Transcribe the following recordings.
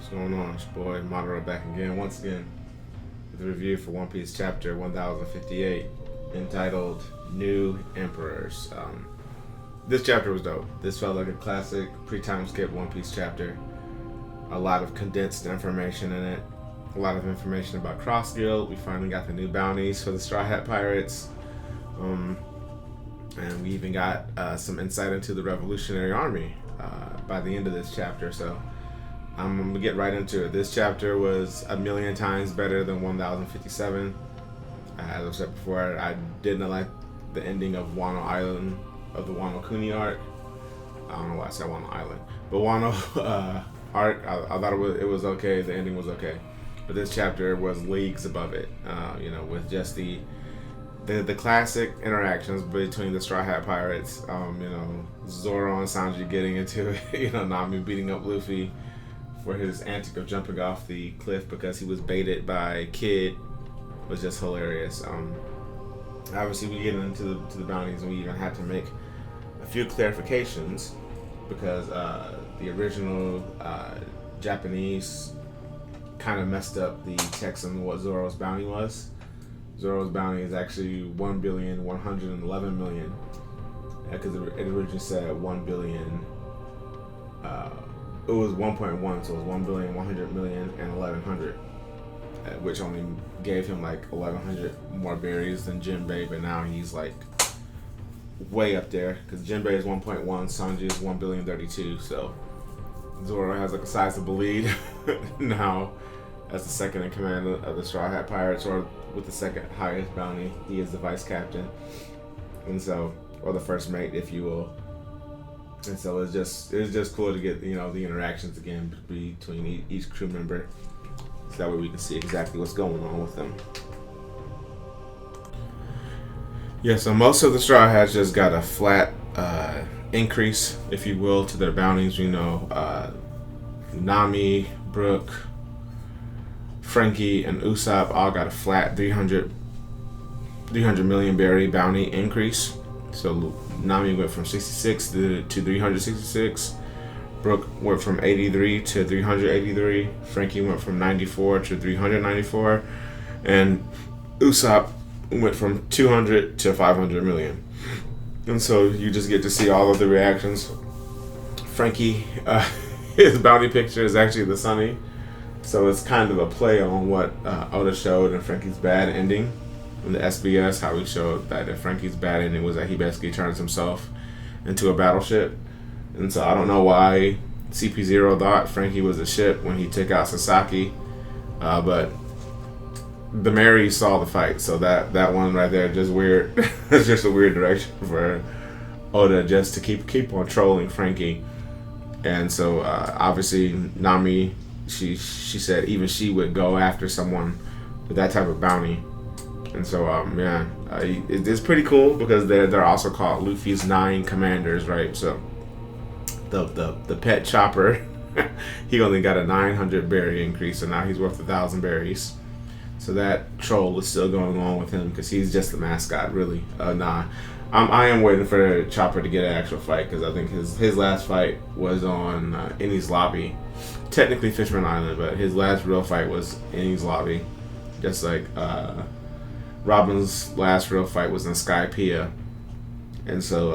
What's going on? It's your boy Madara back again, once again, with a review for One Piece chapter 1058, entitled New Emperors. This chapter was dope. This felt like a classic pre-time skip One Piece chapter. A lot of condensed information in it. A lot of information about Cross Guild. We finally got the new bounties for the Straw Hat Pirates. And we even got some insight into the Revolutionary Army by the end of this chapter. So I'm going to get right into it. This chapter was a million times better than 1057. As I've said before, I didn't like the ending of Wano Island, of the Wano Kuni arc. I don't know why I said Wano Island. But Wano arc, I thought it was okay. The ending was okay. But this chapter was leagues above it, with just the classic interactions between the Straw Hat Pirates, Zoro and Sanji getting into it, Nami beating up Luffy for his antic of jumping off the cliff because he was baited by Kid was just hilarious. Obviously, we get into the bounties, and we even had to make a few clarifications because the original Japanese kind of messed up the text on what Zoro's bounty was. Zoro's bounty is actually 1,111,000,000 because it originally said 1 billion. It was 1.1, so it was 1,100,000,000 and 1,100, which only gave him like 1,100 more berries than Jinbei, but now he's like way up there because Jinbei is 1.1, Sanji is 1,032,000,000. So Zoro has like a sizable lead now as the second in command of the Straw Hat Pirates, or with the second highest bounty. He is the vice captain, and so, or the first mate, if you will. And so it's just cool to get the interactions again between each crew member, so that way we can see exactly what's going on with them. Yeah, so most of the Straw Hats just got a flat increase, if you will, to their bounties. Nami, Brook, Frankie, and Usopp all got a flat 300 million berry bounty increase. So Nami went from 66 to 366. Brook went from 83 to 383. Frankie went from 94 to 394. And Usopp went from 200 to 500 million. And so you just get to see all of the reactions. Frankie, his bounty picture is actually the Sunny. So it's kind of a play on what Oda showed in Frankie's bad ending in the SBS, how he showed that Frankie's bad ending was that he basically turns himself into a battleship. And so I don't know why CP0 thought Frankie was a ship when he took out Sasaki, but the Mary saw the fight, so that one right there just weird. It's just a weird direction for Oda just to keep on trolling Frankie. And so obviously Nami, she said even she would go after someone with that type of bounty. And so it's pretty cool because they're also called Luffy's 9 commanders, right? So the pet chopper, he only got a 900 berry increase, so now he's worth 1,000 berries. So that troll is still going on with him because he's just the mascot, really. I am waiting for Chopper to get an actual fight because I think his last fight was on Eni's Lobby. Technically Fishman Island, but his last real fight was Eni's Lobby. Just like Robin's last real fight was in Skypiea. And so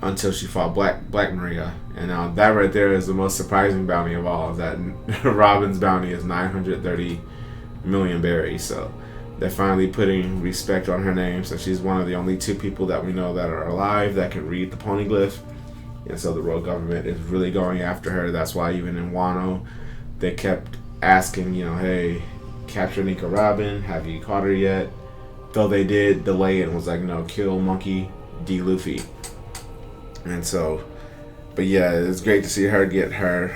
until she fought Black Maria. And now that right there is the most surprising bounty of all, that Robin's bounty is 930 million berries. So they're finally putting respect on her name. So she's one of the only 2 people that we know that are alive that can read the poneglyph. And so the world government is really going after her. That's why even in Wano, they kept asking, hey, capture Nika Robin, have you caught her yet? Though they did delay it and was like, no, kill Monkey D. Luffy. And so, but yeah, it's great to see her get her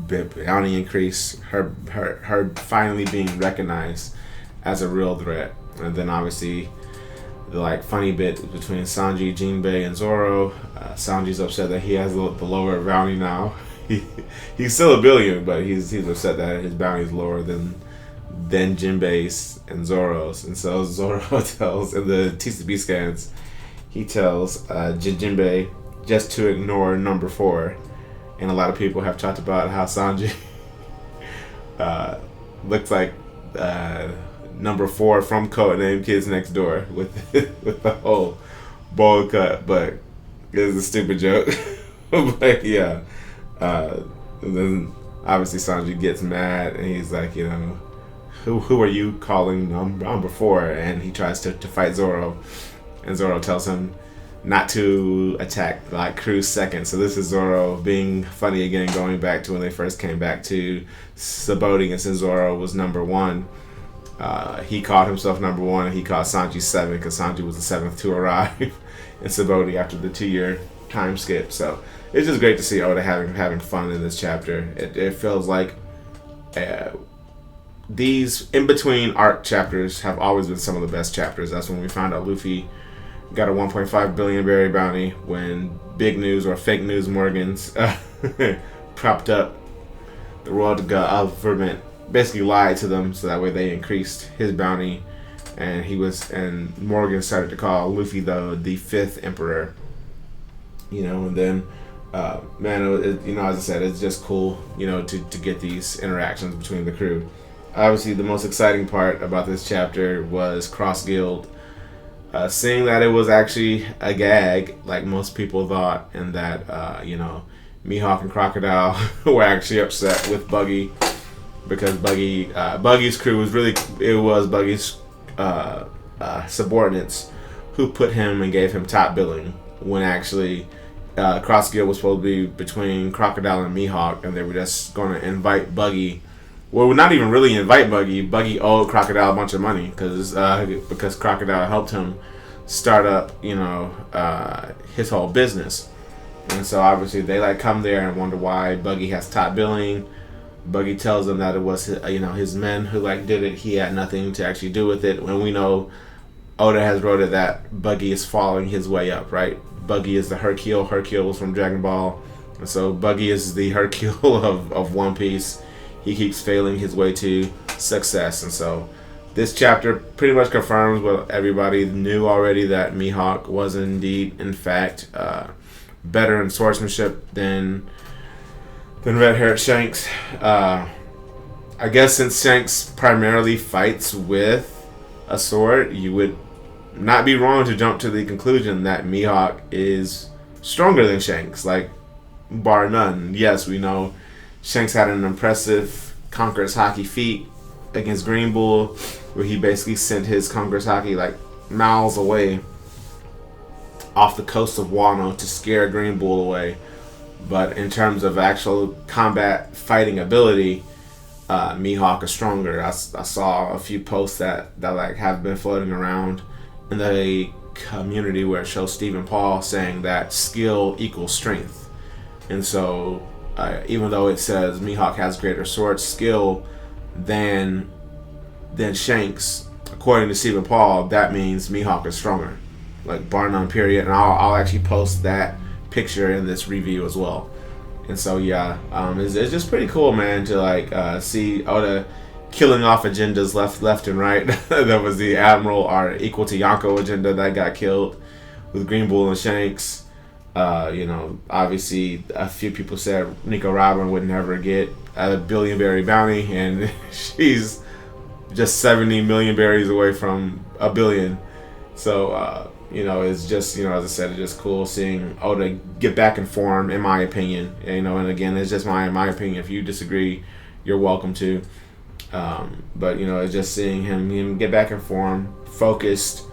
bounty increase, her finally being recognized as a real threat. And then obviously the funny bit between Sanji, Jinbei, and Zoro. Sanji's upset that he has the lower bounty now. He's still a billion, but he's upset that his bounty is lower than Jinbei's and Zoro's. And so Zoro tells, in the TCB scans, he tells Jinbei just to ignore number 4. And a lot of people have talked about how Sanji uh, looks like number 4 from Codename Kids Next Door with with the whole bowl cut, but it's a stupid joke. But yeah, then obviously Sanji gets mad and he's like, you know, who are you calling number 4? And he tries to fight Zoro, and Zoro tells him not to attack like Crew's second. So this is Zoro being funny again, going back to when they first came back to Sabaody, and since Zoro was number 1, he called himself number 1, and he called Sanji 7 because Sanji was the 7th to arrive in Sabaody after the 2-year time skip. So it's just great to see Oda having fun in this chapter. It feels like these in between arc chapters have always been some of the best chapters. That's when we found out Luffy got a 1.5 billion berry bounty, when big news or fake news Morgans propped up the royal government, basically lied to them so that way they increased his bounty, and Morgan started to call Luffy the 5th emperor, you know. And then you know, as I said, it's just cool, you know, to get these interactions between the crew. Obviously the most exciting part about this chapter was Cross Guild. Seeing that it was actually a gag, like most people thought, and that you know, Mihawk and Crocodile were actually upset with Buggy because Buggy's crew was Buggy's subordinates who put him and gave him top billing, when actually Cross Guild was supposed to be between Crocodile and Mihawk, and they were just going to invite Buggy. Well, not even really invite Buggy. Buggy owed Crocodile a bunch of money because Crocodile helped him start up, you know, his whole business. And so obviously they like come there and wonder why Buggy has top billing. Buggy tells them that it was, you know, his men who like did it. He had nothing to actually do with it. When we know Oda has wrote it that Buggy is following his way up, right? Buggy is the Hercule. Hercule was from Dragon Ball, and so Buggy is the Hercule of One Piece. He keeps failing his way to success, and so this chapter pretty much confirms what everybody knew already, that Mihawk was indeed, in fact, better in swordsmanship than red-haired Shanks. I guess since Shanks primarily fights with a sword, you would not be wrong to jump to the conclusion that Mihawk is stronger than Shanks, like, bar none. Yes, we know Shanks had an impressive Conqueror's Haki feat against Green Bull, where he basically sent his Conqueror's Haki like miles away off the coast of Wano to scare Green Bull away. But in terms of actual combat fighting ability, Mihawk is stronger. I saw a few posts that like have been floating around in the community where it shows Stephen Paul saying that skill equals strength, and so even though it says Mihawk has greater sword skill than Shanks, according to Stephen Paul, that means Mihawk is stronger, like bar none, period. And I'll actually post that picture in this review as well. And so yeah, it's just pretty cool, man, to like see Oda killing off agendas left and right. There was the Admiral or equal to Yonko agenda that got killed with Green Bull and Shanks. You know, obviously a few people said Nico Robin would never get a billion berry bounty, and she's just 70 million berries away from a billion. So you know, it's just, you know, as I said, it's just cool seeing Oda get back in form, in my opinion. You know, and again, it's just my opinion. If you disagree, you're welcome to. But you know, it's just seeing him get back in form, focused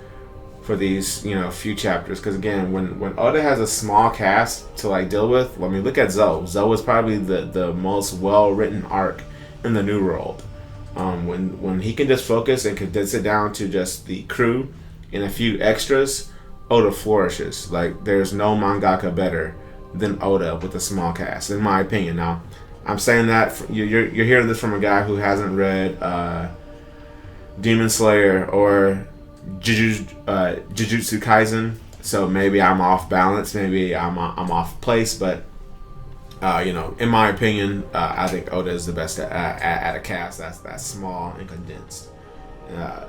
for these, you know, few chapters. Because again, when Oda has a small cast to like deal with, I mean, look at Zoe. Zoe is probably the most well written arc in the New World. When he can just focus and condense it down to just the crew and a few extras, Oda flourishes. Like, there's no mangaka better than Oda with a small cast, in my opinion. Now, I'm saying that you're hearing this from a guy who hasn't read Demon Slayer or Jujutsu Kaisen, so maybe I'm off balance, maybe I'm off place, but you know, in my opinion, I think Oda is the best at a cast that's small and condensed.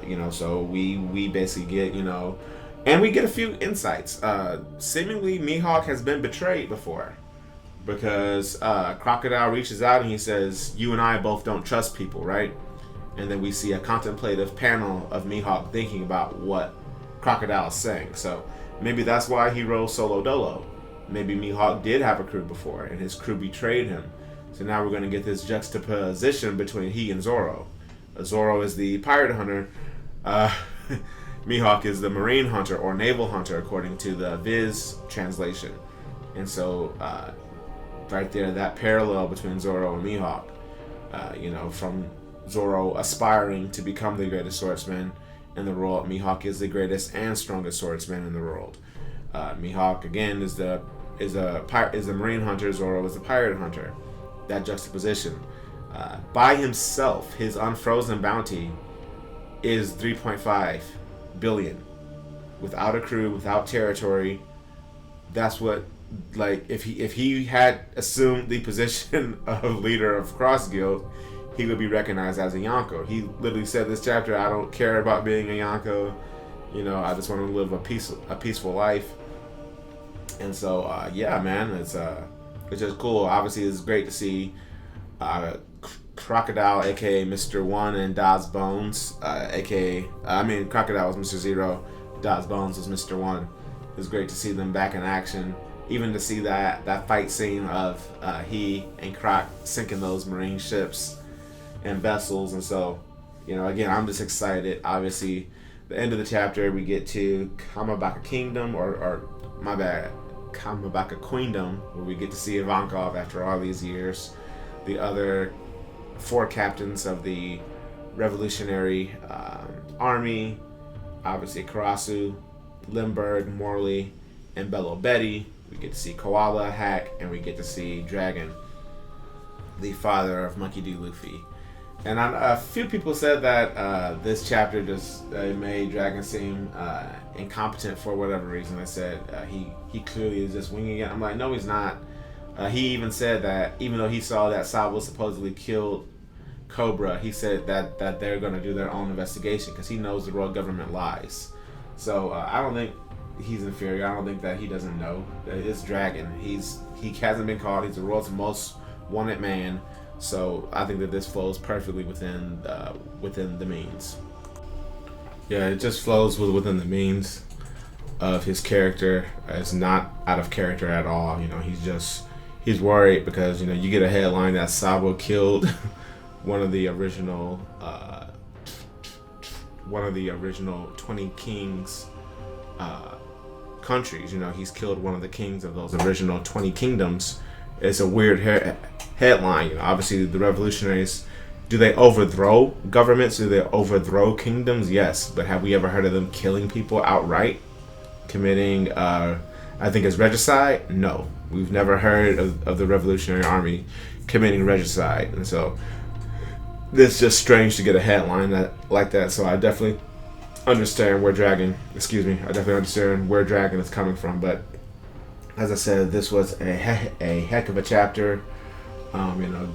You know, so we basically get, you know, and we get a few insights. Seemingly Mihawk has been betrayed before. because Crocodile reaches out and he says, "You and I both don't trust people, right?" And then we see a contemplative panel of Mihawk thinking about what Crocodile is saying. So maybe that's why he rose solo dolo. Maybe Mihawk did have a crew before, and his crew betrayed him. So now we're going to get this juxtaposition between he and Zoro. Zoro is the pirate hunter. Mihawk is the marine hunter or naval hunter, according to the Viz translation. And so, right there, that parallel between Zoro and Mihawk, from Zoro aspiring to become the greatest swordsman in the world, Mihawk is the greatest and strongest swordsman in the world. Mihawk again is the marine hunter. Zoro is the pirate hunter. That juxtaposition, by himself, his unfrozen bounty is 3.5 billion. Without a crew, without territory, that's what. Like if he had assumed the position of leader of Cross Guild, he would be recognized as a Yonko. He literally said this chapter, "I don't care about being a Yonko. I just want to live a peaceful life." And so, yeah, man, it's just cool. Obviously, it's great to see Crocodile, aka Mr. One, and Daz Bones, Crocodile was Mr. Zero, Daz Bones was Mr. One. It's great to see them back in action. Even to see that fight scene of he and Croc sinking those marine ships and vessels. And so, again, I'm just excited. Obviously, the end of the chapter, we get to Kamabaka Kingdom, Kamabaka Queendom, where we get to see Ivankov after all these years. The other 4 captains of the Revolutionary Army, obviously Karasu, Limburg, Morley, and Bello Betty. We get to see Koala, Hack, and we get to see Dragon, the father of Monkey D. Luffy. And a few people said that this chapter just made Dragon seem incompetent for whatever reason. They said he clearly is just winging it. I'm like, no, he's not. He even said that even though he saw that Sabo supposedly killed Cobra, he said that they're going to do their own investigation because he knows the world government lies. So I don't think he's inferior. I don't think that he doesn't know. It's Dragon. He hasn't been caught. He's the world's most wanted man. So I think that this flows perfectly within the means. Yeah, it just flows within the means of his character. It's not out of character at all. He's worried because you get a headline that Sabo killed one of the original 20 kings countries. He's killed one of the kings of those original 20 kingdoms. It's a weird headline. Obviously, the revolutionaries, do they overthrow governments? Do they overthrow kingdoms? Yes, but have we ever heard of them killing people outright, committing I think it's regicide? No, we've never heard of the Revolutionary Army committing regicide. And so it's just strange to get a headline like that. So I definitely understand where Dragon is coming from. But as I said, this was a heck of a chapter.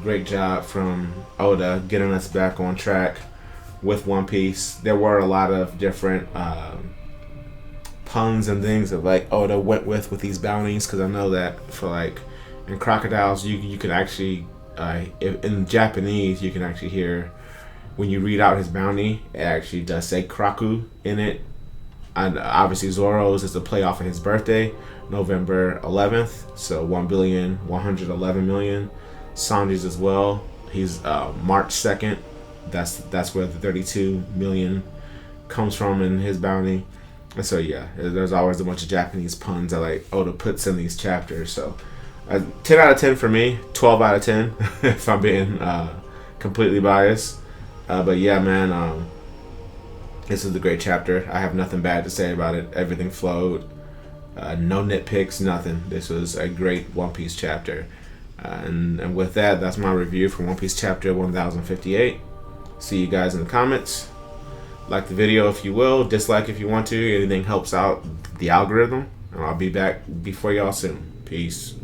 Great job from Oda getting us back on track with One Piece. There were a lot of different puns and things that Oda went with these bounties, because I know that for in Crocodiles you can actually in Japanese you can actually hear when you read out his bounty, it actually does say Kraku in it. And obviously Zoro's is a play off of his birthday, November 11th, so 1,111,000,000. Sanji's as well. He's March 2nd. That's where the 32 million comes from in his bounty. And so yeah, there's always a bunch of Japanese puns that Oda puts in these chapters. So 10 out of 10 for me, 12 out of 10 if I'm being completely biased. But yeah, man, this is a great chapter. I have nothing bad to say about it. Everything flowed. No nitpicks, nothing. This was a great One Piece chapter. And with that, that's my review for One Piece chapter 1058. See you guys in the comments. Like the video if you will. Dislike if you want to. Anything helps out the algorithm. And I'll be back before y'all soon. Peace.